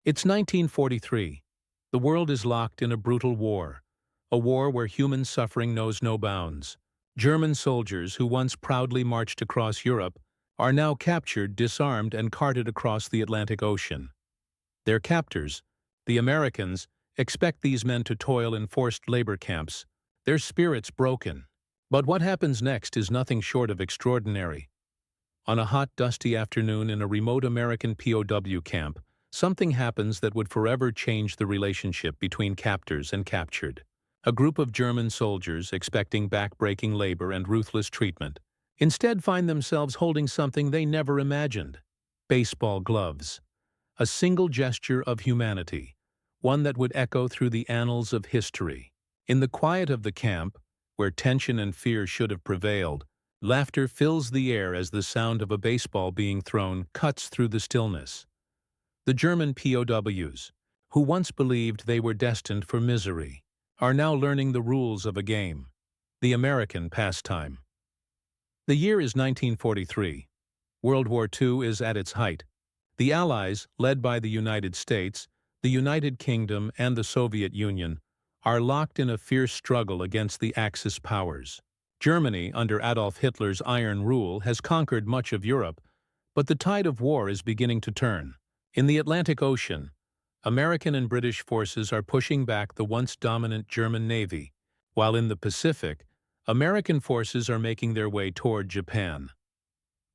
It's 1943. The world is locked in a brutal war, a war where human suffering knows no bounds. German soldiers who once proudly marched across Europe are now captured, disarmed, and carted across the Atlantic Ocean. Their captors, the Americans, expect these men to toil in forced labor camps, their spirits broken. But what happens next is nothing short of extraordinary. On a hot, dusty afternoon in a remote American POW camp, something happens that would forever change the relationship between captors and captured. A group of German soldiers, expecting back-breaking labor and ruthless treatment, instead find themselves holding something they never imagined: baseball gloves. A single gesture of humanity, one that would echo through the annals of history. In the quiet of the camp, where tension and fear should have prevailed, laughter fills the air as the sound of a baseball being thrown cuts through the stillness. The German POWs, who once believed they were destined for misery, are now learning the rules of a game, the American pastime. The year is 1943. World War II is at its height. The Allies, led by the United States, the United Kingdom, and the Soviet Union, are locked in a fierce struggle against the Axis powers. Germany, under Adolf Hitler's iron rule, has conquered much of Europe, but the tide of war is beginning to turn. In the Atlantic Ocean, American and British forces are pushing back the once dominant German Navy, while in the Pacific, American forces are making their way toward Japan.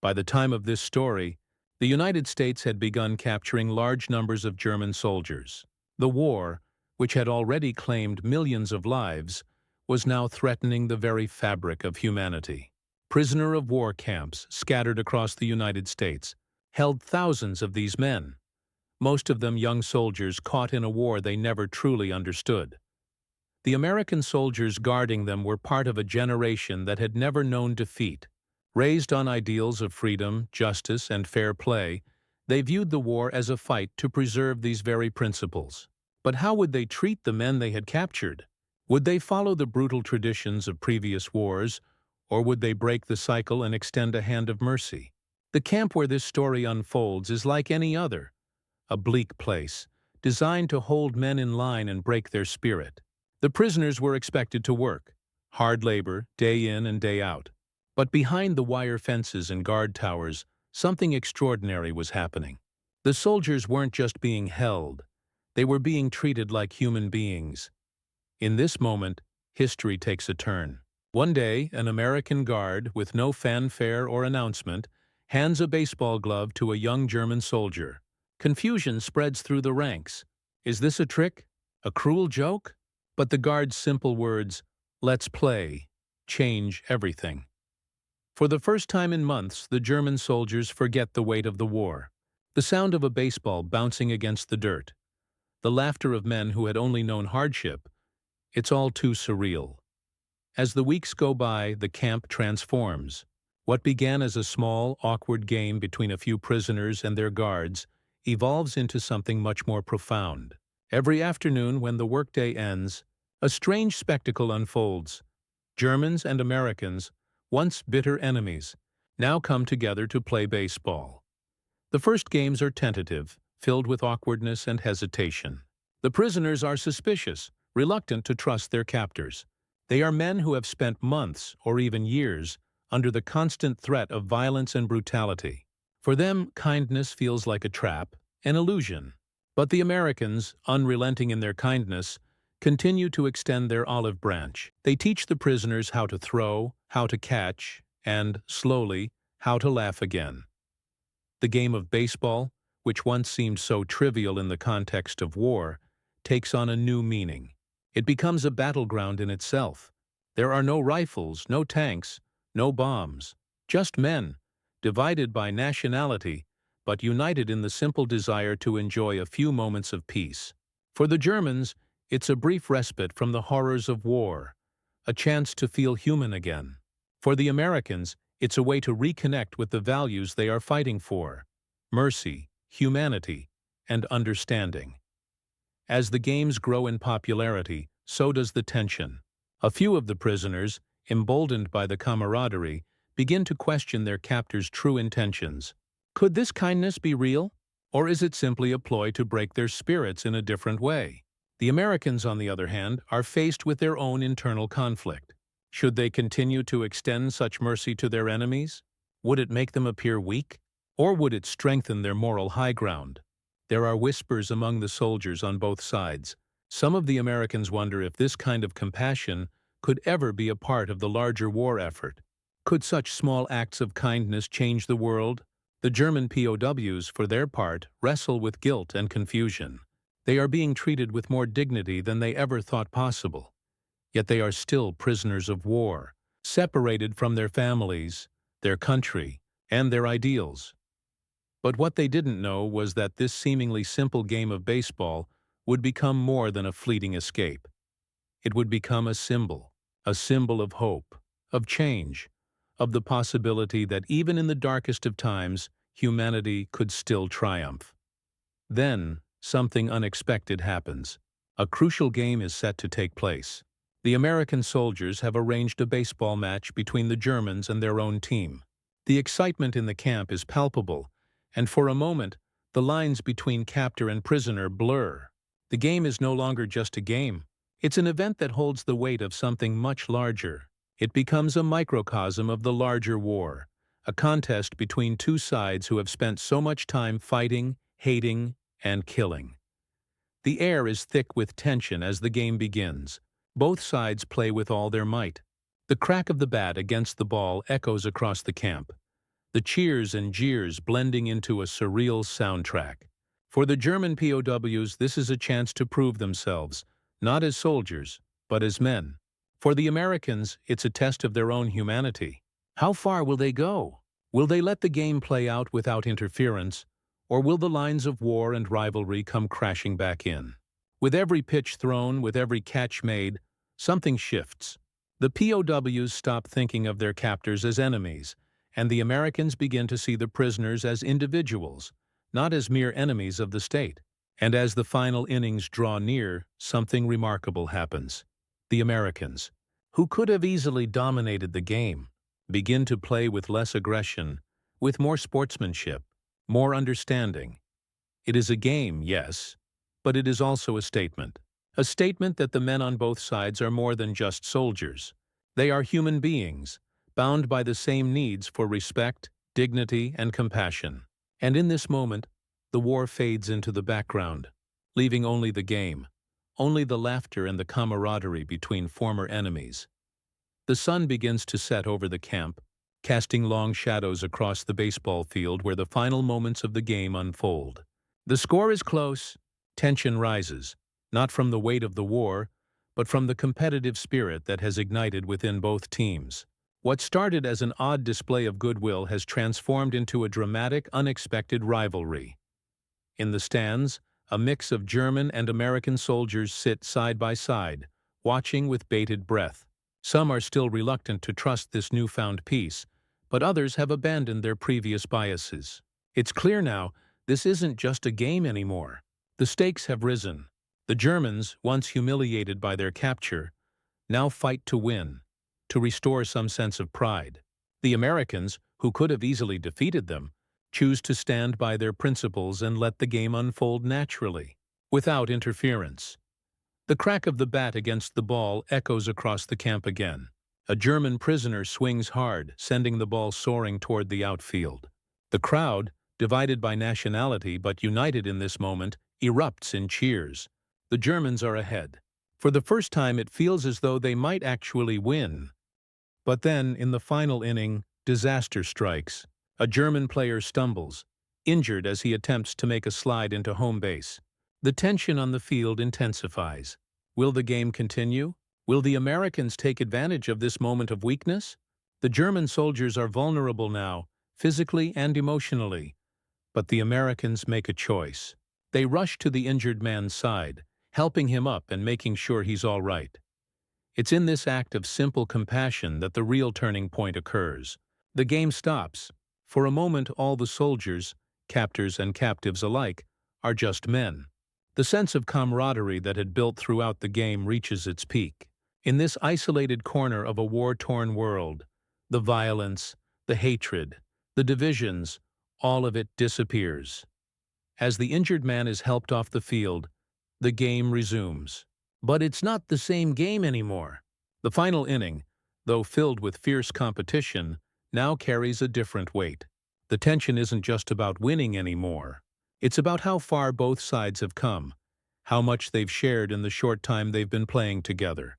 By the time of this story, the United States had begun capturing large numbers of German soldiers. The war, which had already claimed millions of lives, was now threatening the very fabric of humanity. Prisoner of war camps scattered across the United States held thousands of these men, most of them young soldiers caught in a war they never truly understood. The American soldiers guarding them were part of a generation that had never known defeat. Raised on ideals of freedom, justice, and fair play, they viewed the war as a fight to preserve these very principles. But how would they treat the men they had captured? Would they follow the brutal traditions of previous wars, or would they break the cycle and extend a hand of mercy? The camp where this story unfolds is like any other, a bleak place, designed to hold men in line and break their spirit. The prisoners were expected to work, hard labor, day in and day out. But behind the wire fences and guard towers, something extraordinary was happening. The soldiers weren't just being held, they were being treated like human beings. In this moment, history takes a turn. One day, an American guard, with no fanfare or announcement, hands a baseball glove to a young German soldier. Confusion spreads through the ranks. Is this a trick? A cruel joke? But the guard's simple words, "Let's play," change everything. For the first time in months, the German soldiers forget the weight of the war. The sound of a baseball bouncing against the dirt, the laughter of men who had only known hardship, it's all too surreal. As the weeks go by, the camp transforms. What began as a small, awkward game between a few prisoners and their guards evolves into something much more profound. Every afternoon, when the workday ends, a strange spectacle unfolds. Germans and Americans, once bitter enemies, now come together to play baseball. The first games are tentative, filled with awkwardness and hesitation. The prisoners are suspicious, reluctant to trust their captors. They are men who have spent months, or even years, under the constant threat of violence and brutality. For them, kindness feels like a trap, an illusion. But the Americans, unrelenting in their kindness, continue to extend their olive branch. They teach the prisoners how to throw, how to catch, and, slowly, how to laugh again. The game of baseball, which once seemed so trivial in the context of war, takes on a new meaning. It becomes a battleground in itself. There are no rifles, no tanks, no bombs, just men, divided by nationality, but united in the simple desire to enjoy a few moments of peace. For the Germans, it's a brief respite from the horrors of war, a chance to feel human again. For the Americans, it's a way to reconnect with the values they are fighting for: mercy, humanity, and understanding. As the games grow in popularity, so does the tension. A few of the prisoners, emboldened by the camaraderie, begin to question their captors' true intentions. Could this kindness be real? Or is it simply a ploy to break their spirits in a different way? The Americans, on the other hand, are faced with their own internal conflict. Should they continue to extend such mercy to their enemies? Would it make them appear weak? Or would it strengthen their moral high ground? There are whispers among the soldiers on both sides. Some of the Americans wonder if this kind of compassion could ever be a part of the larger war effort. Could such small acts of kindness change the world? The German POWs, for their part, wrestle with guilt and confusion. They are being treated with more dignity than they ever thought possible. Yet they are still prisoners of war, separated from their families, their country, and their ideals. But what they didn't know was that this seemingly simple game of baseball would become more than a fleeting escape. It would become a symbol of hope, of change, of the possibility that even in the darkest of times, humanity could still triumph. Then, something unexpected happens. A crucial game is set to take place. The American soldiers have arranged a baseball match between the Germans and their own team. The excitement in the camp is palpable, and for a moment, the lines between captor and prisoner blur. The game is no longer just a game. It's an event that holds the weight of something much larger. It becomes a microcosm of the larger war, a contest between two sides who have spent so much time fighting, hating, and killing. The air is thick with tension as the game begins. Both sides play with all their might. The crack of the bat against the ball echoes across the camp, the cheers and jeers blending into a surreal soundtrack. For the German POWs, this is a chance to prove themselves, not as soldiers, but as men. For the Americans, it's a test of their own humanity. How far will they go? Will they let the game play out without interference, or will the lines of war and rivalry come crashing back in? With every pitch thrown, with every catch made, something shifts. The POWs stop thinking of their captors as enemies, and the Americans begin to see the prisoners as individuals, not as mere enemies of the state. And as the final innings draw near, something remarkable happens. The Americans, who could have easily dominated the game, begin to play with less aggression, with more sportsmanship, more understanding. It is a game, yes, but it is also a statement. A statement that the men on both sides are more than just soldiers. They are human beings, bound by the same needs for respect, dignity, and compassion. And in this moment, the war fades into the background, leaving only the game, only the laughter and the camaraderie between former enemies. The sun begins to set over the camp, casting long shadows across the baseball field where the final moments of the game unfold. The score is close, tension rises, not from the weight of the war, but from the competitive spirit that has ignited within both teams. What started as an odd display of goodwill has transformed into a dramatic, unexpected rivalry. In the stands, a mix of German and American soldiers sit side by side, watching with bated breath. Some are still reluctant to trust this newfound peace, but others have abandoned their previous biases. It's clear now, this isn't just a game anymore. The stakes have risen. The Germans, once humiliated by their capture, now fight to win, to restore some sense of pride. The Americans, who could have easily defeated them, choose to stand by their principles and let the game unfold naturally, without interference. The crack of the bat against the ball echoes across the camp again. A German prisoner swings hard, sending the ball soaring toward the outfield. The crowd, divided by nationality but united in this moment, erupts in cheers. The Germans are ahead. For the first time, it feels as though they might actually win. But then, in the final inning, disaster strikes. A German player stumbles, injured as he attempts to make a slide into home base. The tension on the field intensifies. Will the game continue? Will the Americans take advantage of this moment of weakness? The German soldiers are vulnerable now, physically and emotionally. But the Americans make a choice. They rush to the injured man's side, helping him up and making sure he's all right. It's in this act of simple compassion that the real turning point occurs. The game stops. For a moment, all the soldiers, captors and captives alike, are just men. The sense of camaraderie that had built throughout the game reaches its peak. In this isolated corner of a war-torn world, the violence, the hatred, the divisions, all of it disappears. As the injured man is helped off the field, the game resumes. But it's not the same game anymore. The final inning, though filled with fierce competition, now carries a different weight. The tension isn't just about winning anymore. It's about how far both sides have come, how much they've shared in the short time they've been playing together.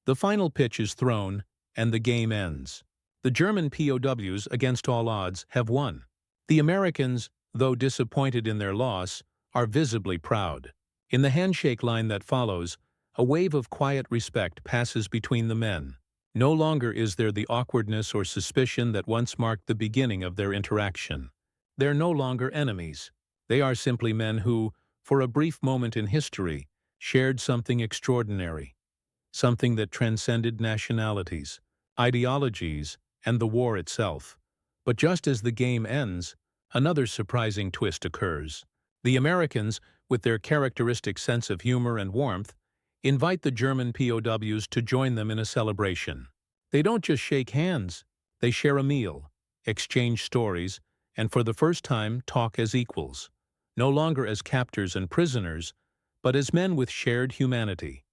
The final pitch is thrown, and the game ends. The German POWs, against all odds, have won. The Americans, though disappointed in their loss, are visibly proud. In the handshake line that follows, a wave of quiet respect passes between the men. No longer is there the awkwardness or suspicion that once marked the beginning of their interaction. They're no longer enemies. They are simply men who, for a brief moment in history, shared something extraordinary, something that transcended nationalities, ideologies, and the war itself. But just as the game ends, another surprising twist occurs. The Americans, with their characteristic sense of humor and warmth, invite the German POWs to join them in a celebration. They don't just shake hands, they share a meal, exchange stories, and for the first time talk as equals, no longer as captors and prisoners, but as men with shared humanity.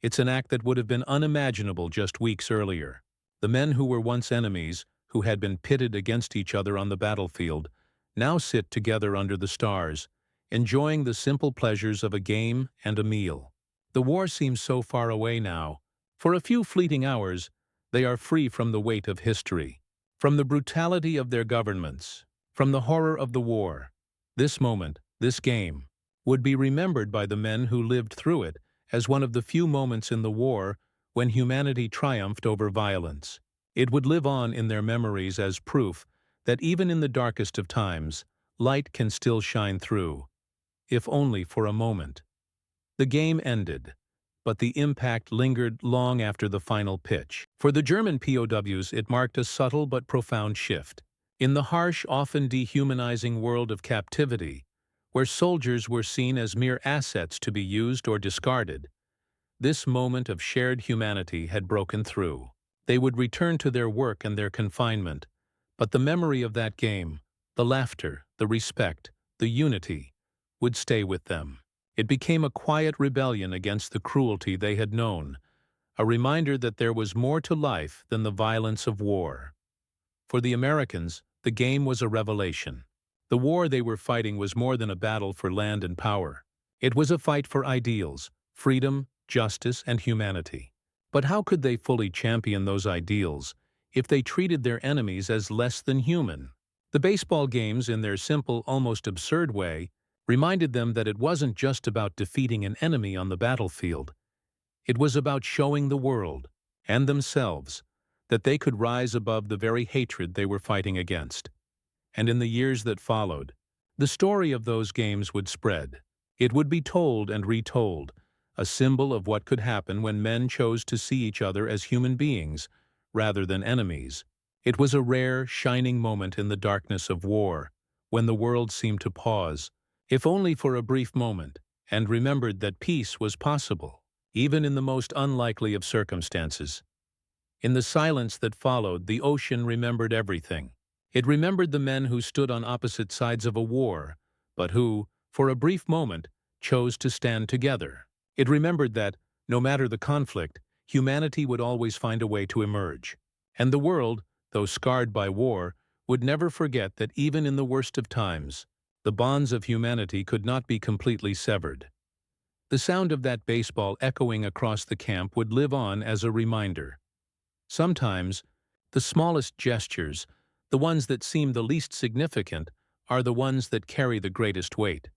It's an act that would have been unimaginable just weeks earlier. The men who were once enemies, who had been pitted against each other on the battlefield, now sit together under the stars, enjoying the simple pleasures of a game and a meal. The war seems so far away now. For a few fleeting hours, they are free from the weight of history, from the brutality of their governments, from the horror of the war. This moment, this game, would be remembered by the men who lived through it as one of the few moments in the war when humanity triumphed over violence. It would live on in their memories as proof that even in the darkest of times, light can still shine through, if only for a moment. The game ended, but the impact lingered long after the final pitch. For the German POWs, it marked a subtle but profound shift. In the harsh, often dehumanizing world of captivity, where soldiers were seen as mere assets to be used or discarded, this moment of shared humanity had broken through. They would return to their work and their confinement, but the memory of that game, the laughter, the respect, the unity, would stay with them. It became a quiet rebellion against the cruelty they had known, a reminder that there was more to life than the violence of war. For the Americans, the game was a revelation. The war they were fighting was more than a battle for land and power. It was a fight for ideals, freedom, justice, and humanity. But how could they fully champion those ideals if they treated their enemies as less than human? The baseball games, in their simple, almost absurd way, reminded them that it wasn't just about defeating an enemy on the battlefield. It was about showing the world, and themselves, that they could rise above the very hatred they were fighting against. And in the years that followed, the story of those games would spread. It would be told and retold, a symbol of what could happen when men chose to see each other as human beings, rather than enemies. It was a rare, shining moment in the darkness of war, when the world seemed to pause, if only for a brief moment, and remembered that peace was possible, even in the most unlikely of circumstances. In the silence that followed, the ocean remembered everything. It remembered the men who stood on opposite sides of a war, but who, for a brief moment, chose to stand together. It remembered that, no matter the conflict, humanity would always find a way to emerge. And the world, though scarred by war, would never forget that even in the worst of times, the bonds of humanity could not be completely severed. The sound of that baseball echoing across the camp would live on as a reminder. Sometimes, the smallest gestures, the ones that seem the least significant, are the ones that carry the greatest weight.